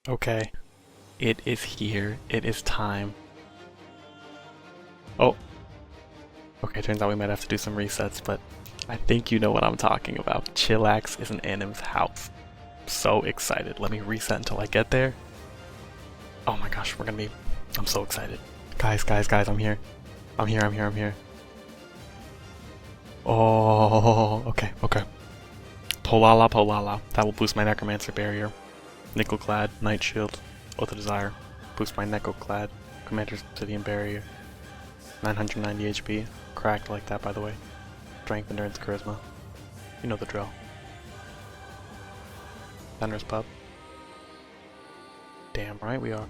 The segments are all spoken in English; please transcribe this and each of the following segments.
Okay, it is here. It is time. Oh, okay, turns out we might have to do some resets, but I think you know what I'm talking about. Chillax is in Anim's house. So excited. Let me reset until I get there. Oh my gosh, I'm so excited. Guys, I'm here. I'm here. Oh, okay. Polala. That will boost my Necromancer barrier. Nickel-clad, Night Shield, Oath of Desire. Boost my Necro-clad, Commander's Obsidian barrier. 990 HP. Cracked like that, by the way. Strength, Endurance, Charisma. You know the drill. Thunderous Pup. Damn right we are.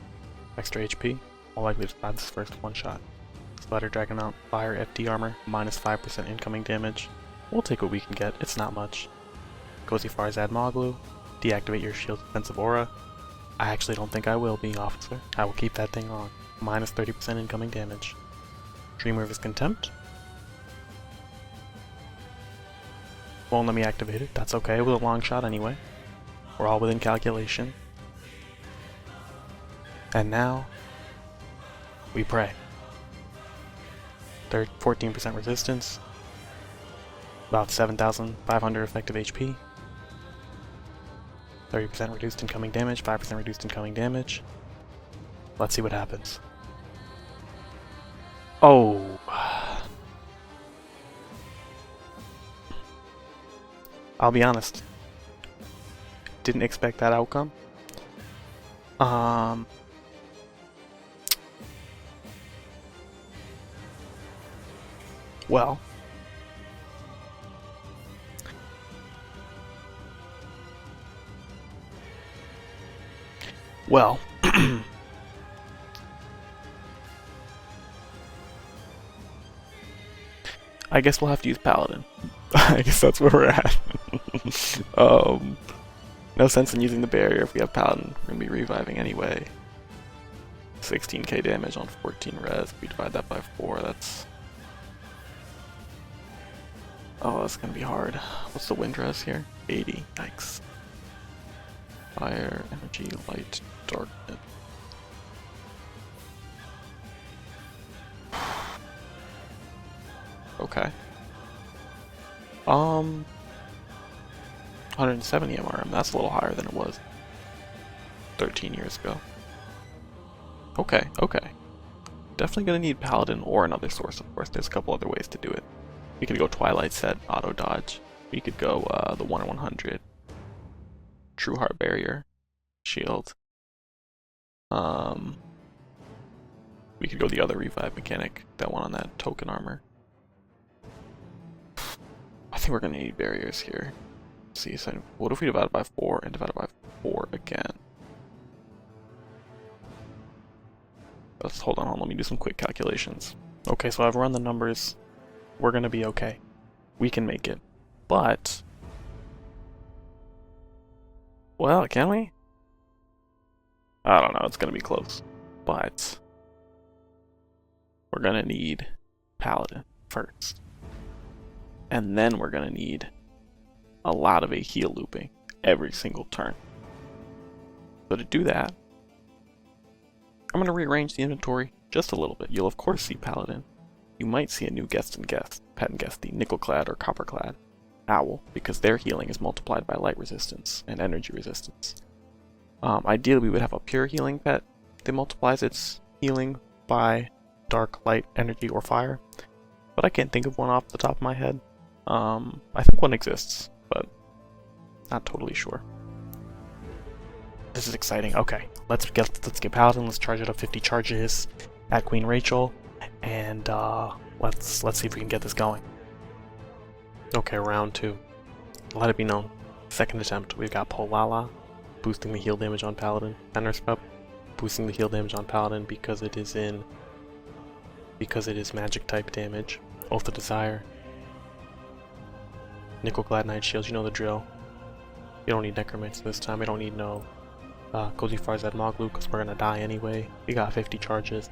Extra HP. More likely to survive this first one shot. Spider Dragon Mount, Fire FD armor, minus 5% incoming damage. We'll take what we can get, it's not much. Cozy Farzad Moglu. Deactivate your shield's defensive aura. I actually don't think I will, being officer. I will keep that thing on. Minus 30% incoming damage. Dreamweaver's Contempt. Won't let me activate it. That's okay, it was a long shot anyway. We're all within calculation. And now, we pray. 14% resistance. About 7,500 effective HP. 30% reduced incoming damage, 5% reduced incoming damage. Let's see what happens. Oh. I'll be honest. Didn't expect that outcome. Well. Well. I guess we'll have to use Paladin. I guess that's where we're at. No sense in using the barrier if we have Paladin. We're gonna be reviving anyway. 16k damage on 14 res. We divide that by 4, that's... Oh, that's gonna be hard. What's the wind res here? 80. Yikes. Fire, energy, light, darkness. Okay. 170 MRM, that's a little higher than it was 13 years ago. Okay. Definitely gonna need Paladin or another source, of course. There's a couple other ways to do it. We could go Twilight Set, Auto Dodge. We could go the 1 in 100. True Heart Barrier. Shield. We could go the other revive mechanic, that one on that token armor. I think we're gonna need barriers here. Let's see, so what if we divide it by 4 and divide it by 4 again? Let's hold on, let me do some quick calculations. Okay, so I've run the numbers. We're gonna be okay. We can make it. But... well, can we? I don't know, it's gonna be close. But... we're gonna need Paladin first. And then we're gonna need a lot of a heal looping every single turn. So to do that, I'm gonna rearrange the inventory just a little bit. You'll of course see Paladin. You might see a new pet and guest, the nickel-clad or copper-clad owl, because their healing is multiplied by light resistance and energy resistance. Ideally, we would have a pure healing pet that multiplies its healing by dark, light, energy, or fire. But I can't think of one off the top of my head. I think one exists, but not totally sure. This is exciting. Okay, let's get Paladin. Let's charge it up 50 charges at Queen Rachel, and let's see if we can get this going. Okay, round 2. Let it be known. Second attempt. We've got Polala, boosting the heal damage on Paladin. Thunderous Pup, boosting the heal damage on Paladin because it is magic type damage. Oath of Desire. Nickel-clad Night Shields, you know the drill. You don't need Necromancer this time. We don't need no Cozy Farzad Moglu because we're gonna die anyway. We got 50 charges.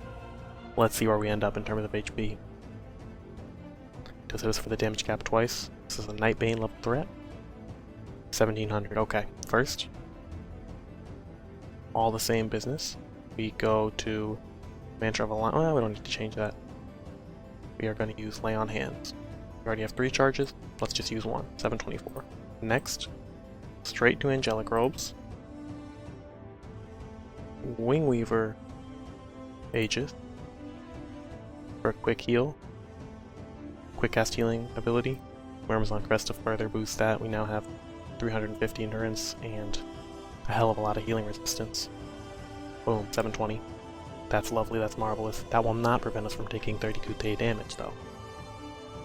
Let's see where we end up in terms of HP. Does this for the damage cap twice. This is a nightbane level threat. 1700. Okay, first. all the same business. We go to Mantra of Alignment. Well, we don't need to change that. We are going to use Lay on Hands. We already have 3 charges. Let's just use one. 724. Next, straight to Angelic Robes. Wingweaver Aegis for a quick heal. Quick cast healing ability. Amazon Crest to further boost that. We now have 350 endurance and a hell of a lot of healing resistance. Boom, 720. That's lovely, that's marvelous. That will not prevent us from taking 32k damage though.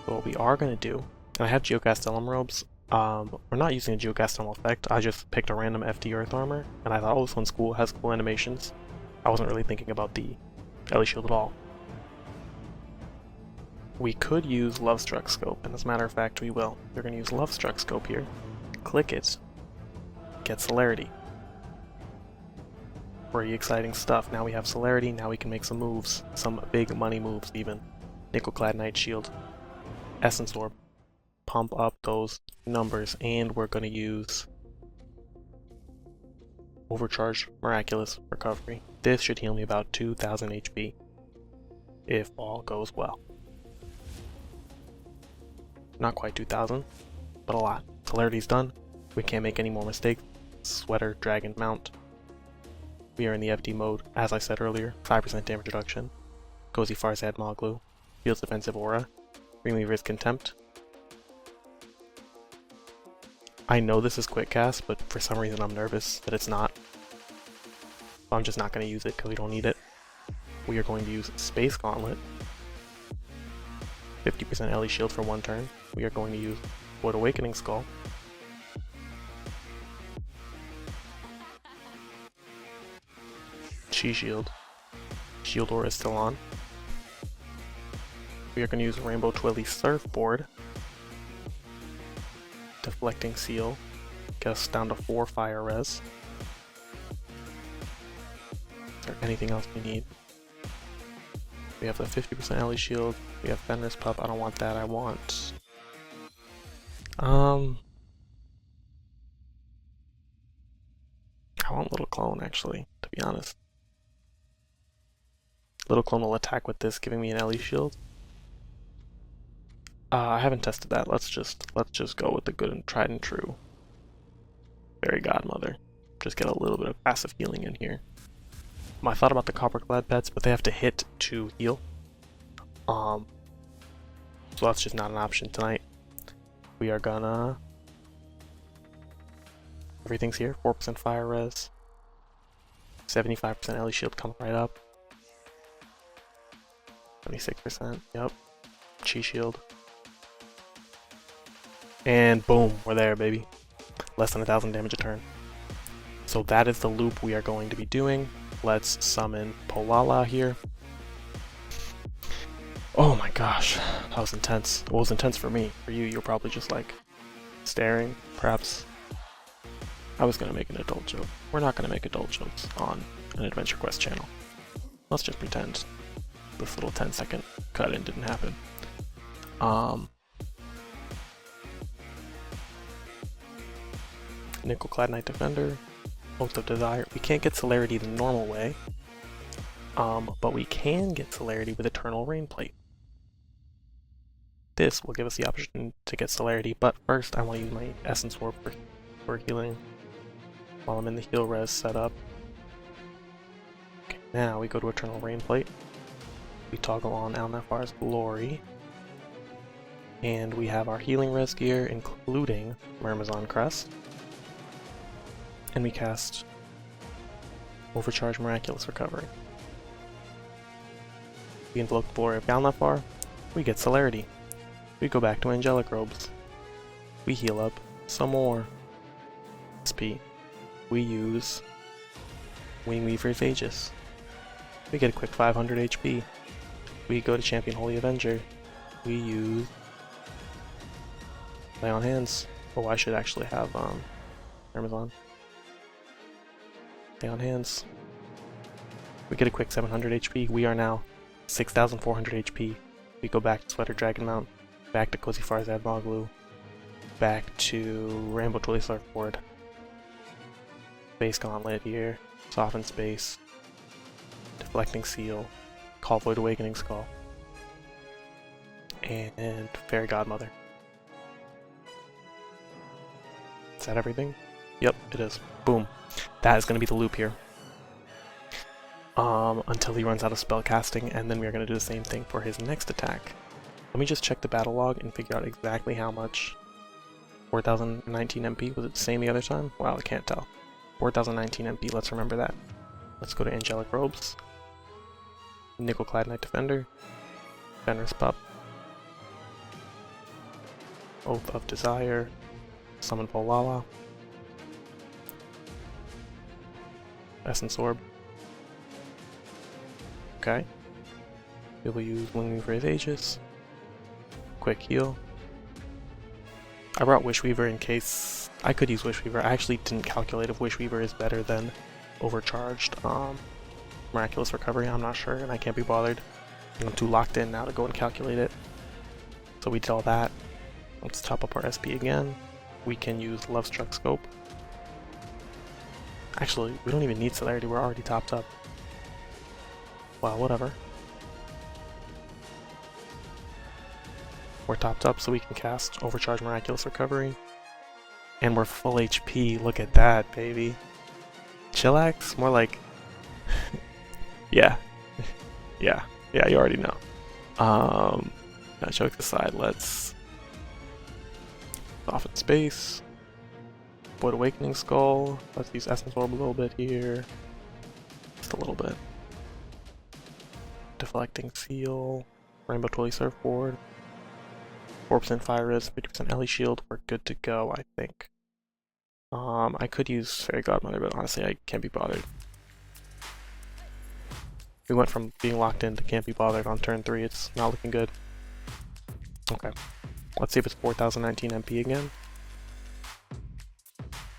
So what we are going to do, and I have Geocastellum robes. We're not using a Geocastellum effect. I just picked a random FD Earth Armor, and I thought, oh, this one's cool, has cool animations. I wasn't really thinking about the Ellie Shield at all. We could use Lovestruck Scope, and as a matter of fact, we will. We're going to use Lovestruck Scope here. Click it. Get Celerity. Pretty exciting stuff. Now we have Celerity, now we can make some moves. Some big money moves, even. Nickel-clad Night Shield. Essence Orb. Pump up those numbers, and we're going to use Overcharge Miraculous Recovery. This should heal me about 2000 HP, if all goes well. Not quite 2000, but a lot. Celerity's done. We can't make any more mistakes. Sweater, Dragon, Mount. We are in the FD mode, as I said earlier. 5% damage reduction. Cozy Farzad Moglu. Field's Defensive Aura. Remover's Contempt. I know this is quick cast, but for some reason I'm nervous that it's not. So I'm just not going to use it because we don't need it. We are going to use Space Gauntlet. 50% Ellie Shield for 1 turn. We are going to use Void Awakening Skull. Chi Shield. Shield Aura is still on. We are going to use Rainbow Twilly Surfboard. Deflecting Seal. Get us down to 4 fire res. Is there anything else we need? We have the 50% Ellie Shield. We have Fenris Pup. I don't want that. I want... I want Little Clone, actually, to be honest. Little Clone will attack with this, giving me an Ellie Shield. I haven't tested that. Let's just go with the good and tried and true Fairy Godmother. Just get a little bit of passive healing in here. I thought about the Copperclad pets, but they have to hit to heal. So that's just not an option tonight. We are gonna... Everything's here. 4% fire res. 75% Ellie Shield coming right up. 76%, yep. Chi Shield. And boom, we're there, baby. Less than 1,000 damage a turn. So that is the loop we are going to be doing. Let's summon Polala here. Oh my gosh, that was intense. Well, it was intense for me. For you, you're probably just like staring, perhaps. I was gonna make an adult joke. We're not gonna make adult jokes on an Adventure Quest channel. Let's just pretend this little 10-second cut-in didn't happen. Nickel-clad Knight Defender, Oath of Desire. We can't get Celerity the normal way, but we can get Celerity with Eternal Rain Plate. This will give us the option to get Celerity, but first I want to use my Essence Orb for healing while I'm in the heal res setup. Okay, now we go to Eternal Rain Plate. We toggle on Alnafar's Glory, and we have our healing res gear, including Myrmidon Crest. And we cast Overcharge Miraculous Recovery. We invoke the Glory of Galnafar. We get Celerity. We go back to Angelic Robes. We heal up some more SP. We use Wingweaver's Aegis. We get a quick 500 HP. We go to Champion Holy Avenger. We use Lay on Hands. Oh, I should actually have Amazon. Lay on Hands. We get a quick 700 HP. We are now 6,400 HP. We go back to Sweater Dragon Mount, back to Cozy Farzad Moglu, back to Rainbow Twilly Surfboard. Space Gauntlet here. Soften Space, Deflecting Seal, Call Void Awakening Skull, and Fairy Godmother. Is that everything? Yep, it is. Boom. That is going to be the loop here. Until he runs out of spell casting, and then we're going to do the same thing for his next attack. Let me just check the battle log and figure out exactly how much. 4019 MP, was it the same the other time? Wow, I can't tell. 4019 MP, let's remember that. Let's go to Angelic Robes. Nickel-clad Knight Defender. Generous Pup. Oath of Desire. Summon Volala. Essence Orb. Okay. We will use Wingwing for his Aegis. Quick heal. I brought Wishweaver in case I could use Wishweaver. I actually didn't calculate if Wishweaver is better than Overcharged Miraculous Recovery. I'm not sure, and I can't be bothered. I'm too locked in now to go and calculate it. So we did all that. Let's top up our SP again. We can use Lovestruck Scope. Actually, we don't even need Celerity. We're already topped up. Well, whatever. We're topped up so we can cast Overcharge Miraculous Recovery. And we're full HP. Look at that, baby. Chillax? More like... yeah. Yeah, you already know. Now, jokes aside, let's... Soften Space. Void Awakening Skull. Let's use Essence Orb a little bit here. Just a little bit. Deflecting Seal. Rainbow Twilly Surfboard. 4% Fire Resist, 50% Ellie Shield. We're good to go, I think. I could use Fairy Godmother, but honestly, I can't be bothered. We went from being locked in to can't be bothered on turn 3. It's not looking good. Okay. Let's see if it's 4019 MP again.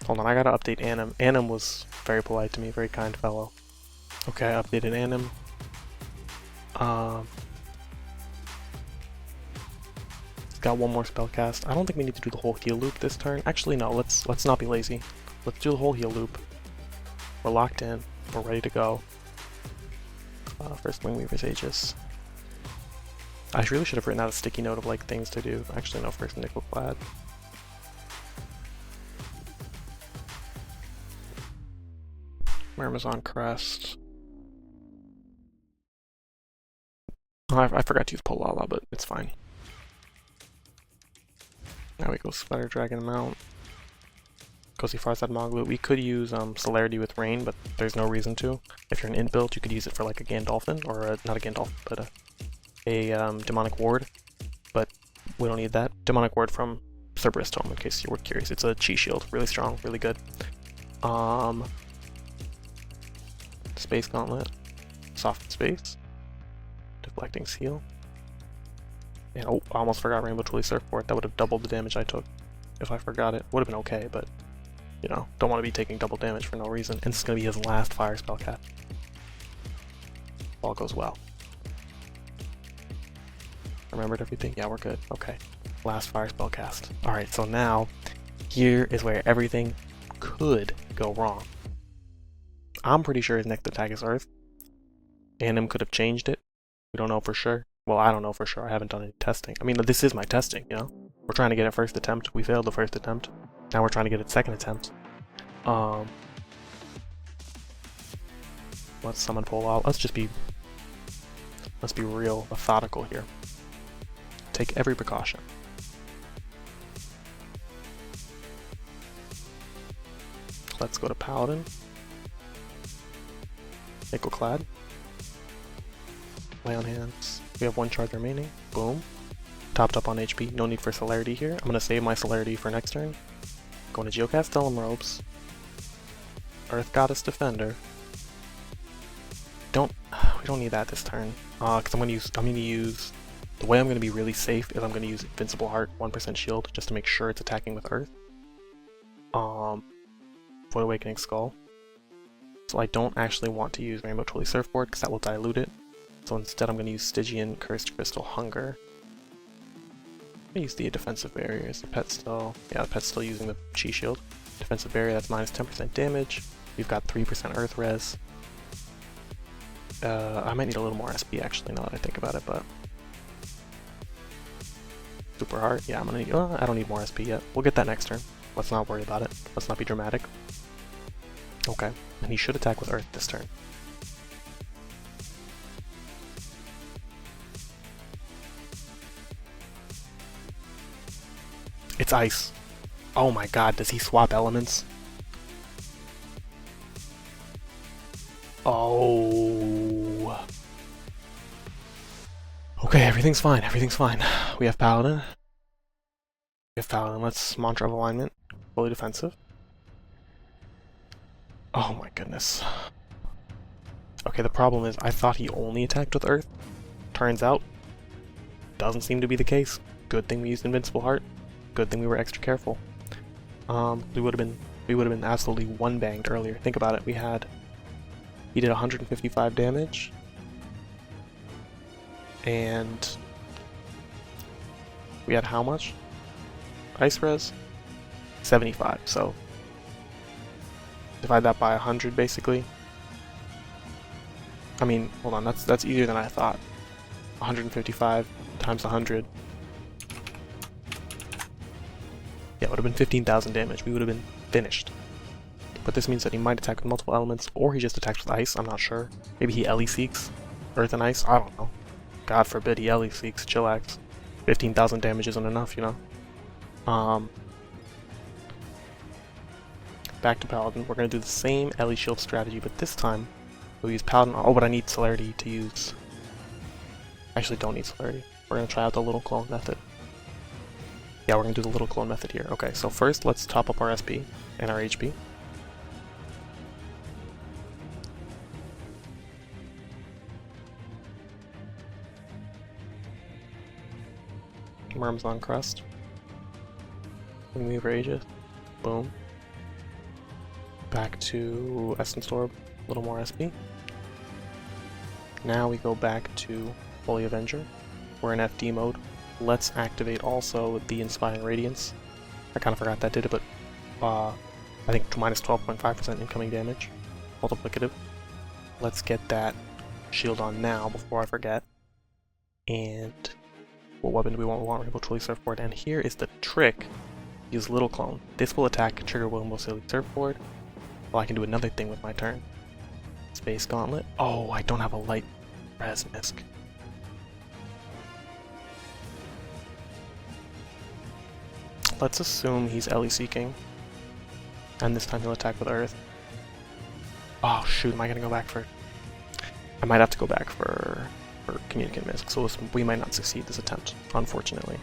Hold on, I gotta update Anim. Anim was very polite to me, very kind fellow. Okay, I updated Anim. It's got one more spell cast. I don't think we need to do the whole heal loop this turn. Actually, no, let's not be lazy. Let's do the whole heal loop. We're locked in. We're ready to go. First Wingweaver's Aegis. I really should have written out a sticky note of like things to do. Actually, no, first Nickel-clad. Amazon Crest. Oh, I forgot to use Polala, but it's fine. Now we go Spider Dragon Mount. Cozy Farsad Moglu. We could use Celerity with Rain, but there's no reason to. If you're an int build, you could use it for like a Gandalfin, or not a Gandalf, but a Demonic Ward. But we don't need that. Demonic Ward from Cerberus Tome, in case you were curious. It's a Chi Shield, really strong, really good. Space Gauntlet, Soften Space, Deflecting Seal, and oh, I almost forgot Rainbow Twilly Surfboard. That would have doubled the damage I took if I forgot it. Would have been okay, but you know, don't want to be taking double damage for no reason. And this is going to be his last fire spell cast. All goes well. Remembered everything? Yeah, we're good. Okay. Last fire spell cast. Alright, so now, here is where everything could go wrong. I'm pretty sure his next attack is Earth. Anim could have changed it. We don't know for sure. Well, I don't know for sure. I haven't done any testing. I mean, this is my testing, you know? We're trying to get it first attempt. We failed the first attempt. Now we're trying to get it second attempt. Let's summon Pole out. Let's be real methodical here. Take every precaution. Let's go to Paladin. Nickel-clad. Lay on hands. We have one charge remaining. Boom. Topped up on HP. No need for Celerity here. I'm gonna save my Celerity for next turn. Going to Geocast Stellum Robes. Earth Goddess Defender. We don't need that this turn. Because I'm gonna use. The way I'm gonna be really safe is I'm gonna use Invincible Heart, 1% shield, just to make sure it's attacking with Earth. Void Awakening Skull. So I don't actually want to use Rainbow Twilly Surfboard because that will dilute it. So instead I'm going to use Stygian Cursed Crystal Hunger. I'm going to use the defensive barriers. The pet's still using the Chi Shield. Defensive barrier, that's minus 10% damage. We've got 3% Earth res. I might need a little more SP actually, now that I think about it, but super hard. Yeah, I'm gonna need. I don't need more SP yet. We'll get that next turn. Let's not worry about it. Let's not be dramatic. Okay, and he should attack with Earth this turn. It's ice. Oh my god, does he swap elements? Oh. Okay, everything's fine, everything's fine. We have Paladin. We have Paladin. Let's Mantra of Alignment. Fully defensive. Oh my goodness. Okay, the problem is I thought he only attacked with Earth. Turns out, doesn't seem to be the case. Good thing we used Invincible Heart. Good thing we were extra careful. We would have been absolutely one-banged earlier. Think about it. He did 155 damage, and we had how much? Ice res? 75. So divide that by 100, basically. I mean, hold on. That's easier than I thought. 155 times 100. Yeah, it would have been 15,000 damage. We would have been finished. But this means that he might attack with multiple elements, or he just attacks with ice. I'm not sure. Maybe he eleseeks Earth and Ice. I don't know. God forbid he eleseeks Chillax. 15,000 damage isn't enough, you know. Back to Paladin. We're gonna do the same Ellie Shield strategy, but this time we'll use Paladin. Oh, but I need Celerity to use. I actually don't need Celerity. We're gonna try out the little clone method. Yeah, we're gonna do the little clone method here. Okay, so first let's top up our SP and our HP. Worms on Crust. Wingweaver Aegis. Boom. Back to Essence Orb. A little more SP. Now we go back to Holy Avenger. We're in FD mode. Let's activate also the Inspiring Radiance. I kind of forgot that did it, but I think minus 12.5% incoming damage. Multiplicative. Let's get that shield on now before I forget. And what weapon do we want? We want Rainbow Truly Surfboard. And here is the trick. Use Little Clone. This will attack trigger Rainbow Truly Surfboard. Well, I can do another thing with my turn. Space Gauntlet. Oh, I don't have a light res misc. Let's assume he's eleseeking, and this time he'll attack with Earth. Oh shoot, am I gonna go back for... I might have to go back for Communicant Misc, so we might not succeed this attempt, unfortunately.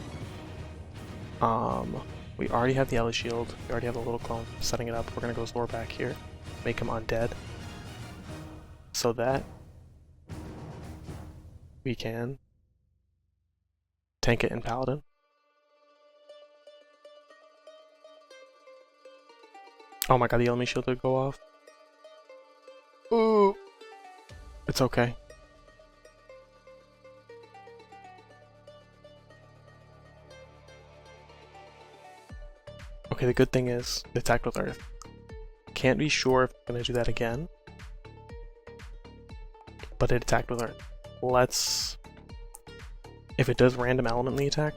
We already have the Ellie Shield, we already have the little clone, setting it up. We're gonna go Zor back here, make him undead, so that we can tank it in Paladin. Oh my god, the enemy shield did go off. Ooh. It's okay. Okay, the good thing is it attacked with Earth. Can't be sure if I'm gonna do that again, but it attacked with Earth. Let's... If it does random element in the attack,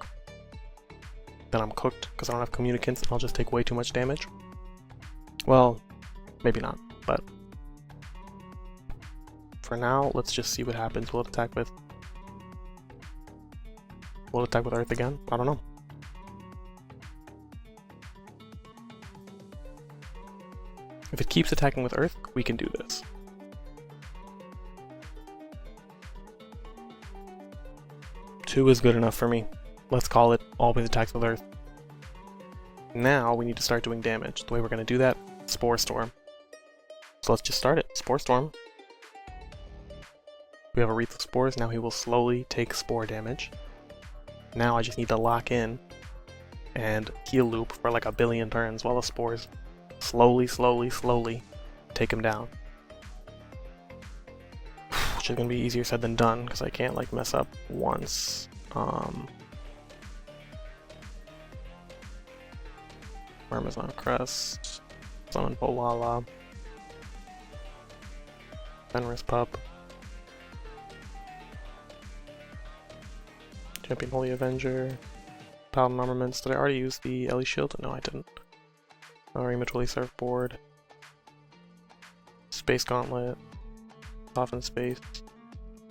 then I'm cooked because I don't have communicants and I'll just take way too much damage. Well, maybe not, but for now, let's just see what happens. Will it attack with Earth again? I don't know. If it keeps attacking with Earth, we can do this. Two is good enough for me. Let's call it always attacks with Earth. Now we need to start doing damage. The way we're going to do that, Spore Storm. So let's just start it. Spore Storm. We have a Wreath of Spores. Now he will slowly take Spore damage. Now I just need to lock in and heal loop for like a billion turns while the Spores slowly take him down. Which is going to be easier said than done because I can't like mess up once. Parmesan Crust, Summon Polala. Fenris Pup. Champion Holy Avenger. Paladin Armaments. Did I already use the Ellie Shield? No, I didn't. Rematuli Surfboard. Space Gauntlet. Soften Space.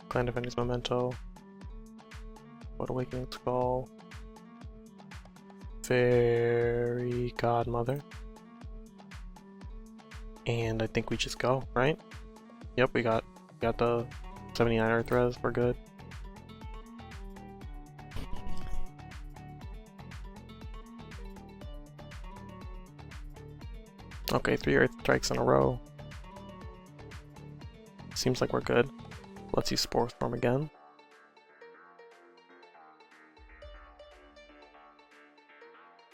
Clan Defender's Memento. What Awakening Skull. Fairy Godmother. And I think we just go, right? Yep, we got the 79 Earth Res, we're good. Okay, 3 Earth Strikes in a row. Seems like we're good. Let's use Spore Storm again.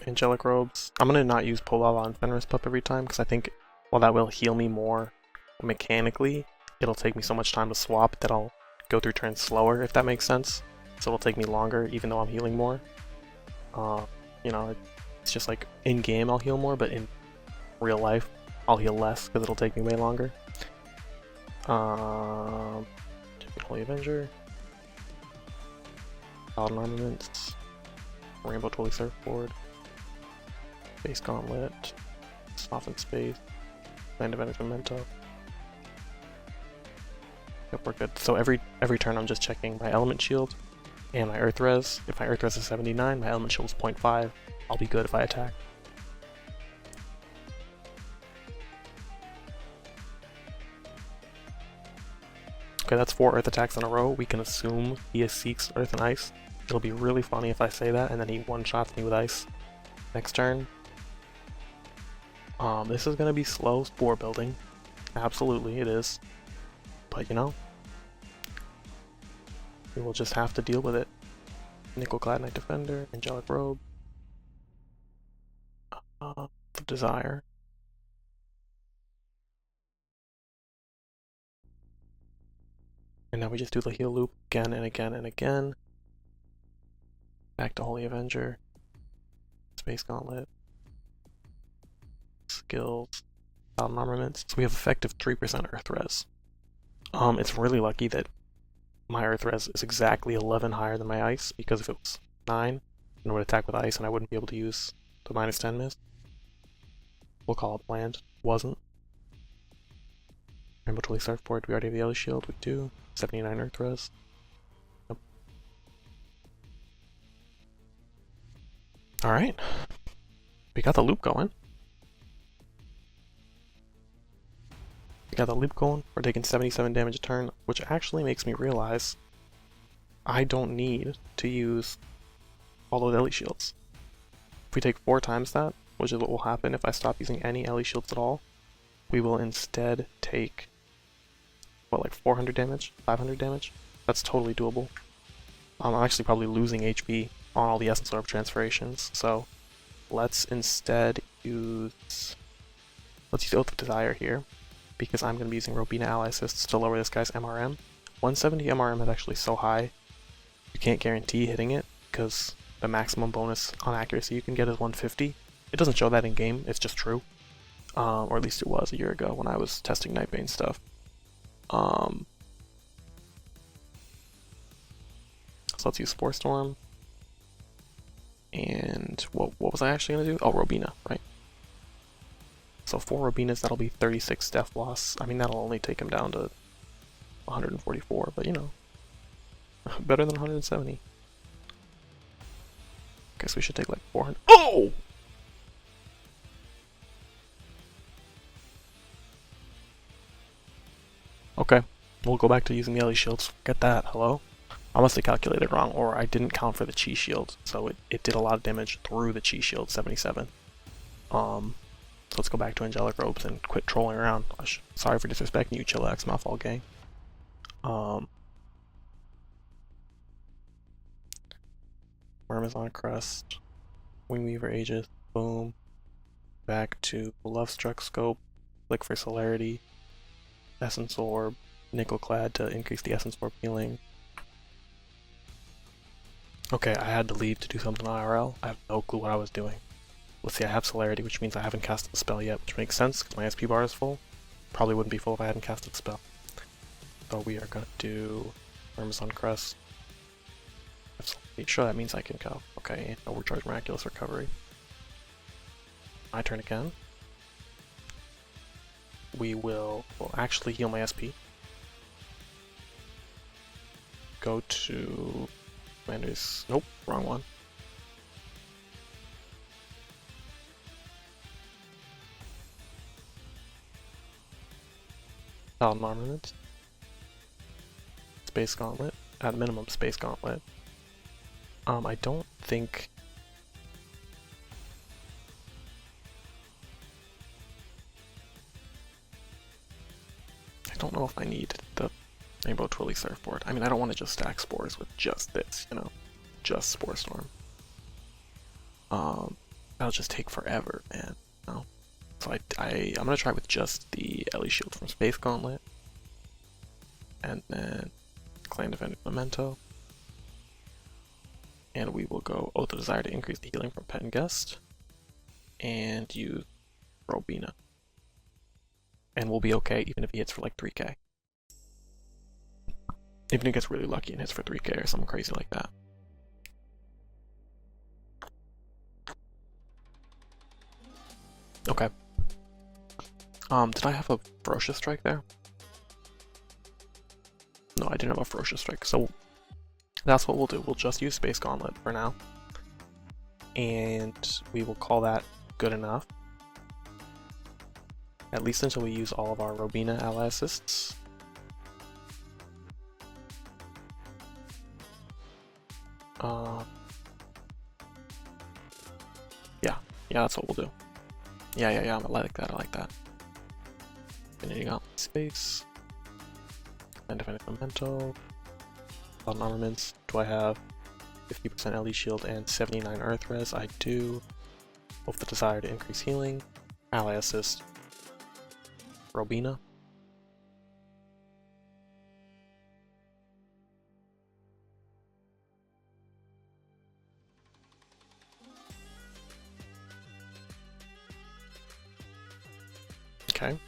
Angelic Robes. I'm gonna not use Polala on Fenris Pup every time, because I think while that will heal me more mechanically, it'll take me so much time to swap that I'll go through turns slower, if that makes sense. So it'll take me longer, even though I'm healing more. You know, it's just like in-game I'll heal more, but in real life I'll heal less, because it'll take me way longer. Champion Holy Avenger. Paladin Armaments. Rainbow Totally Surfboard. Space Gauntlet. Soften Space. Land of Energy Memento. Yep, we're good. So every turn I'm just checking my Element Shield and my Earth Res. If my Earth Res is 79, my Element Shield is 0.5. I'll be good if I attack. Okay, that's 4 Earth attacks in a row. We can assume he seeks Earth and Ice. It'll be really funny if I say that and then he one-shots me with Ice next turn. This is gonna be slow spore building. Absolutely, it is. But you know, we will just have to deal with it. Nickel-clad Knight Defender, Angelic Robe, the Desire. And now we just do the heal loop again and again and again. Back to Holy Avenger. Space Gauntlet. Skills. Paladin Armaments. So we have effective 3% Earth Res. It's really lucky that my Earth Res is exactly 11 higher than my Ice, because if it was 9, then it would attack with Ice and I wouldn't be able to use the -10 mist. We'll call it planned. Wasn't. Rainbow Totally Surfboard. We already have the Ellie Shield. We do. 79 Earth Res. Yep. Alright. We got the loop going. We're taking 77 damage a turn, which actually makes me realize I don't need to use all those Ellie Shields. If we take 4 times that, which is what will happen if I stop using any Ellie Shields at all, we will instead take, what, like 400 damage? 500 damage? That's totally doable. I'm actually probably losing HP on all the Essence Orb transformations, so let's instead use... Let's use Oath of Desire here, because I'm going to be using Robina Ally Assists to lower this guy's MRM. 170 MRM is actually so high, you can't guarantee hitting it, because the maximum bonus on accuracy you can get is 150. It doesn't show that in game, it's just true. Or at least it was a year ago when I was testing Nightbane stuff. So let's use Spore Storm. And what was I actually going to do? Oh, Robina, right. So 4 Robinas, that'll be 36 death loss. I mean, that'll only take him down to 144, but you know, better than 170. Guess we should take like 400. Oh! Okay, we'll go back to using the Ellie Shields. Forget that, hello? I must have calculated wrong, or I didn't count for the Chi Shield, so it did a lot of damage through the Chi Shield, 77. So let's go back to Angelic Robes and quit trolling around. Sorry for disrespecting you, Chillax, my fault, gang. Amazon Crest, Wingweaver Aegis, boom. Back to Love Struck Scope, click for Celerity, Essence Orb, Nickel Clad to increase the Essence Orb healing. Okay, I had to leave to do something IRL. I have no clue what I was doing. Let's see, I have Celerity, which means I haven't casted the spell yet, which makes sense because my SP bar is full. Probably wouldn't be full if I hadn't casted the spell. So we are gonna do Parmesan Crest. Sure, that means I can go. Okay, overcharge Miraculous Recovery. My turn again. We'll actually heal my SP. Go to Commander's. Nope, wrong one. Paladin Armament. Space Gauntlet. At minimum, Space Gauntlet. I don't think. I don't know if I need the Rainbow Twilly Surfboard. I mean, I don't want to just stack spores with just this, you know, just Spore Storm. That'll just take forever, man. You know? So I'm gonna try with just the Ellie Shield from Space Gauntlet, and then Clan Defender Memento, and we will go Oath of Desire to increase the healing from Pet and Guest, and use Robina, and we'll be okay even if he hits for like 3k. Even if he gets really lucky and hits for 3k or something crazy like that. Okay. Did I have a Ferocious Strike there? No, I didn't have a Ferocious Strike, so that's what we'll do. We'll just use Space Gauntlet for now. And we will call that good enough. At least until we use all of our Robina ally assists. Yeah, that's what we'll do. Yeah, I like that, I like that. Finishing out space. And Defending Memento. Paladin Armaments. Do I have 50% LE Shield and 79 Earth Res? I do. With the desire to increase healing. Ally Assist. Robina. Okay.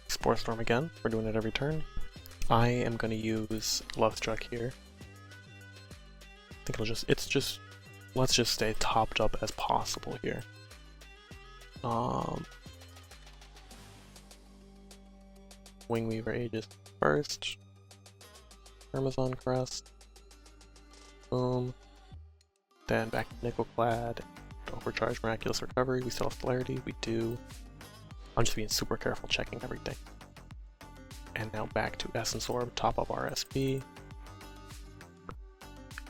Spore Storm again. We're doing it every turn. I am going to use Love Struck here. I think let's just stay topped up as possible here. Wingweaver Aegis first. Parmesan Crest. Boom. Then back to Nickelclad. Overcharge Miraculous Recovery. We still have Celerity. We do. I'm just being super careful checking everything. And now back to Essence Orb, top up our SP.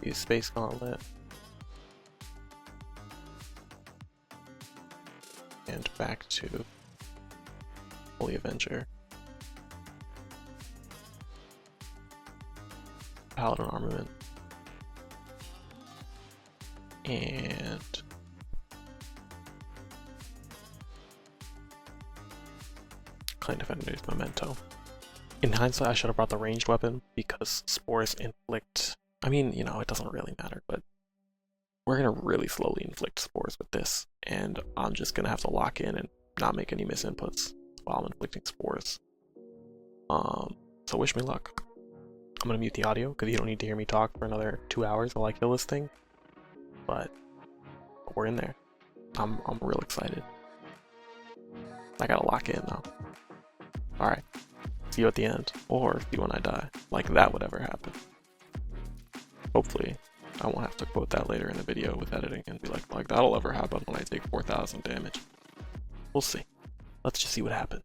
Use Space Gauntlet. And back to Holy Avenger. Paladin Armament. And Clan Defender's Memento. In hindsight, I should have brought the ranged weapon because spores inflict. I mean, you know, it doesn't really matter, but we're gonna really slowly inflict spores with this, and I'm just gonna have to lock in and not make any misinputs while I'm inflicting spores. So wish me luck. I'm gonna mute the audio because you don't need to hear me talk for another 2 hours while I kill this thing. But we're in there. I'm real excited. I gotta lock in though. Alright. See you at the end. Or see you when I die. Like that would ever happen. Hopefully I won't have to quote that later in the video with editing and be like that'll ever happen when I take 4,000 damage. We'll see. Let's just see what happens.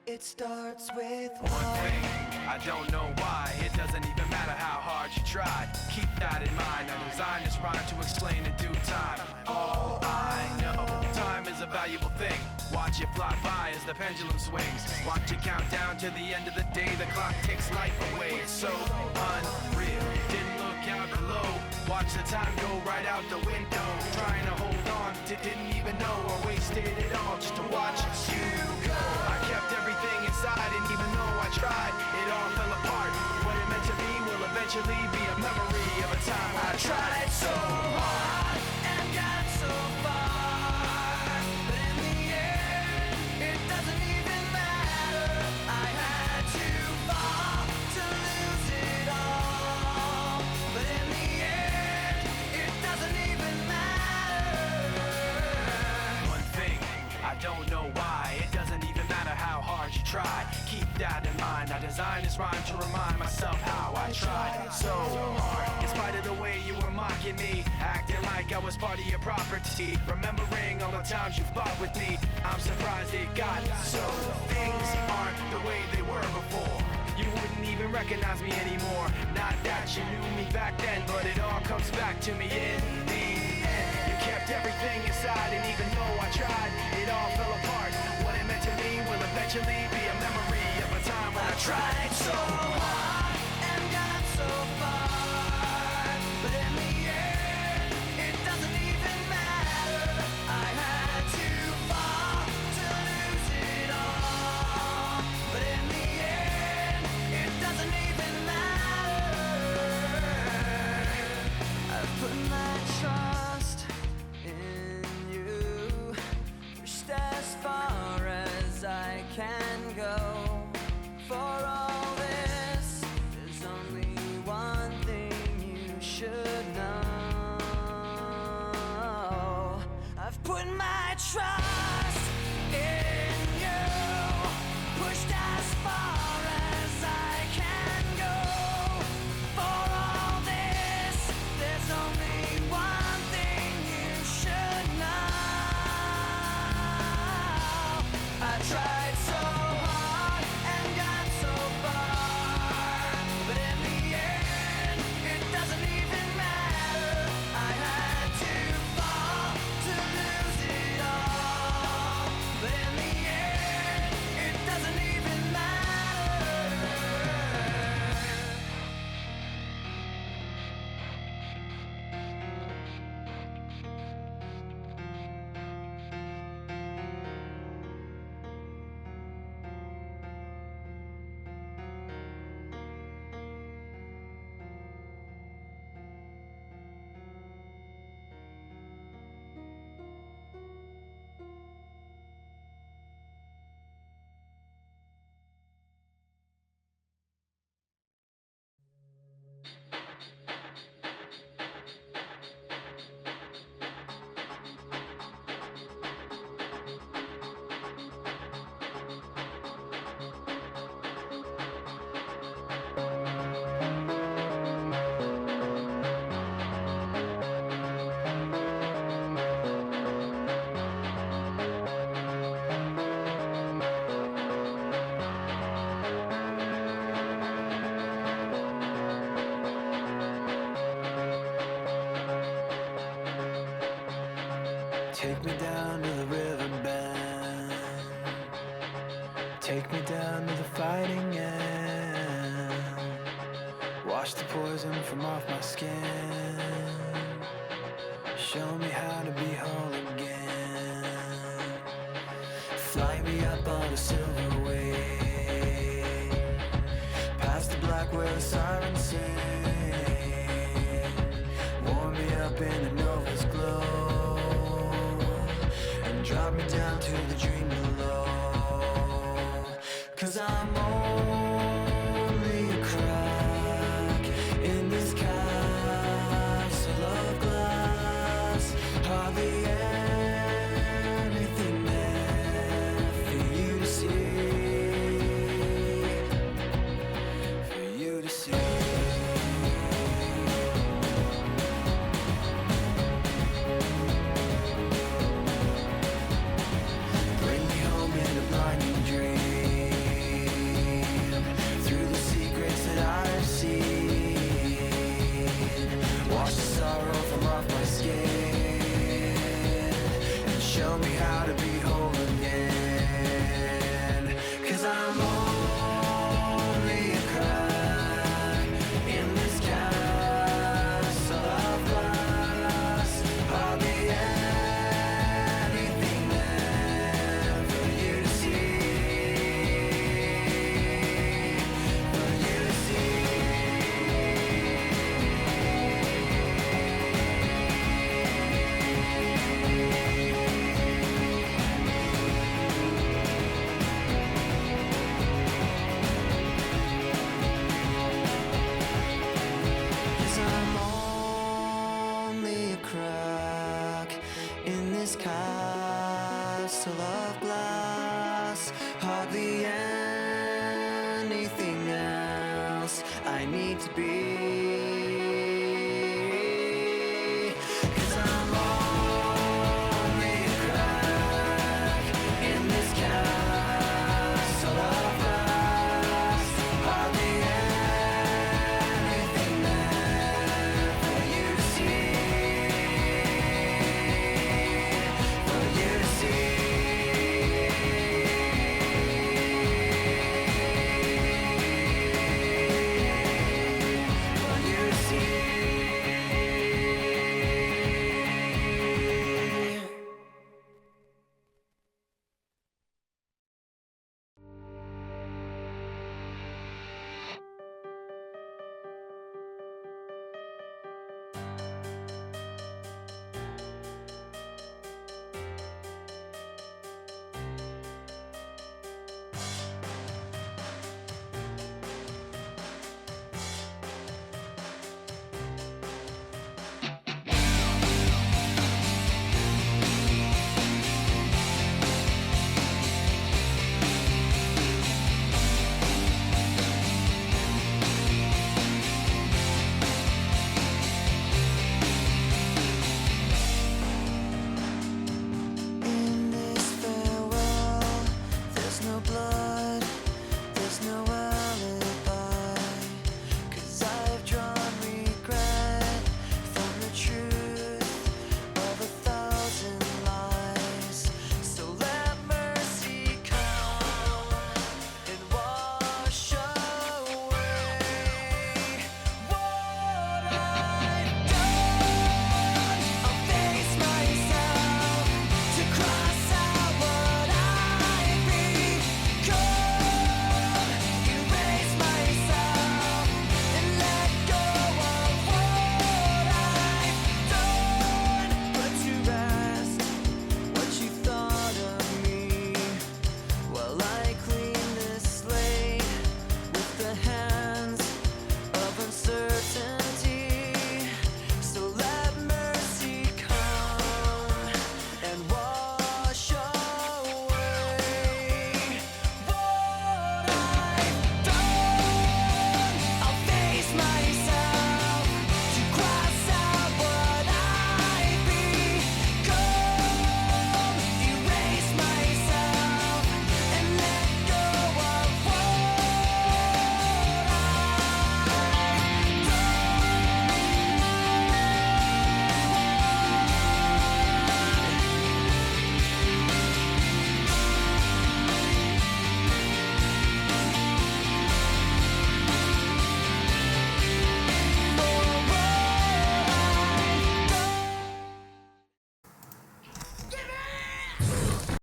It starts with one thing. I don't know why. It doesn't even matter how hard you try. Keep that in mind. I designed this rhyme to explain in due time. All I know, time is a valuable thing. Watch it fly by as the pendulum swings. Watch it count down to the end of the day. The clock takes life away. It's so unreal. Didn't look out below. Watch the time go right out the window. Trying to hold on, didn't even know or wasted it all just to watch you go. inside, and even though I tried, it all fell apart. What it meant to be will eventually be a memory of a time when I tried so hard and got so far, but in the end, it doesn't even matter. I had to fall to lose it all, but in the end, it doesn't even matter. One thing, I don't know why, it doesn't even matter how hard you try. Keep that in mind, I designed this rhyme to remind myself how I tried so hard. In spite of the way you were mocking me, acting like I was part of your property, remembering all the times you fought with me, I'm surprised it got so. Things aren't the way they were before. You wouldn't even recognize me anymore. Not that you knew me back then, but it all comes back to me in the end. You kept everything inside, and even though I tried, it all fell apart. What it meant to me will eventually be a memory of a time when I tried so hard and got so far, but in the end, it doesn't even matter. I had to fall to lose it all, but in the end, it doesn't even matter. I've put my trust in you, pushed as far as I can go. For all this, there's only one thing you should know. I've put my trust in you, pushed as far as I can go. For all this, there's only one thing you should know. I tried so hard and got so far, but in the end, it doesn't even matter. I had to fall to lose it all, but in the end, it doesn't even matter. Take me down to the riverbed. Take me down to the fighting end. Wash the poison from off my skin. Show me how to be whole again. Fly me up on a silver wave, past the black where the sirens sing. Warm me up in the nova's glow, and drop me down to the dream below. 'Cause I'm only a crack in this castle of glass. Hardly anything there for you to see, for you to see. Bring me home in a blinding dream, through the secrets that I've seen. Wash the sorrow from off my skin, and show me how to be whole again. 'Cause I'm only a crack in this castle of glass. Hardly anything there for you to see, is castle of glass, hardly anything else. I need to be